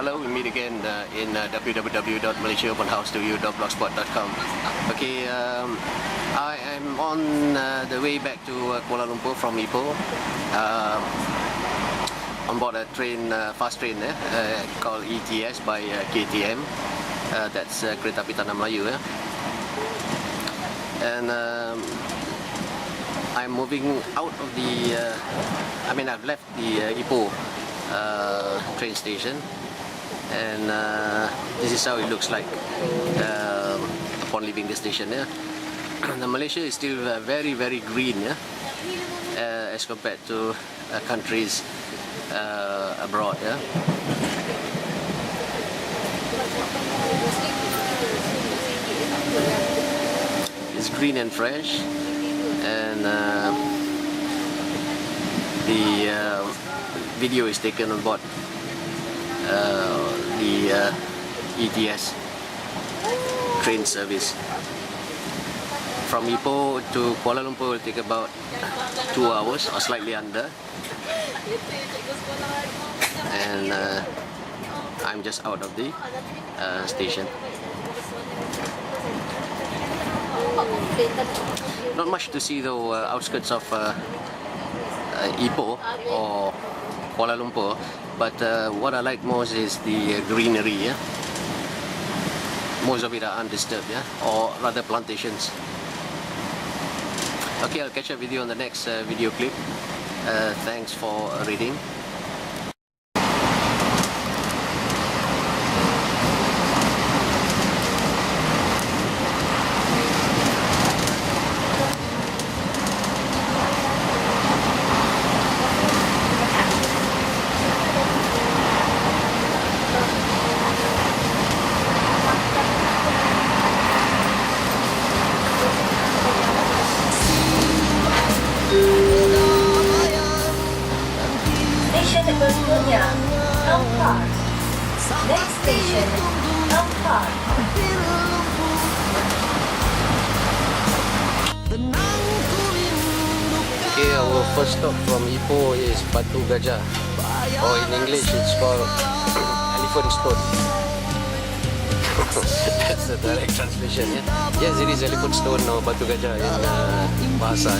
tKuala. We meet again in www.malaysiaopenhouse2u.blogspot.com. Okay, I am on the way back to Kuala Lumpur from Ipoh. On board a train, fast train called ETS by KTM. That's Kereta Api Tanah Melayu. And I'm moving out of the. I've left the Ipoh train station, and this is how it looks like upon leaving the station. The Malaysia is still very, very green, as compared to countries abroad. It's green and fresh, and the video is taken on board the ETS train service. From Ipoh to Kuala Lumpur will take about 2 hours or slightly under, and I'm just out of the station. Not much to see though, outskirts of Ipoh or Kuala Lumpur, but what I like most is the greenery. Most of it are undisturbed, or rather plantations. Okay, I'll catch up with you on the next video clip. Thanks for reading. Berikutnya, Train.Part. Next station, Train.Part. Okay, our first stop from Ipoh is Batu Gajah, or in English it's called Elephant Stone. That's the direct translation. Yes, it is Elephant Stone or Batu Gajah in Bahasa.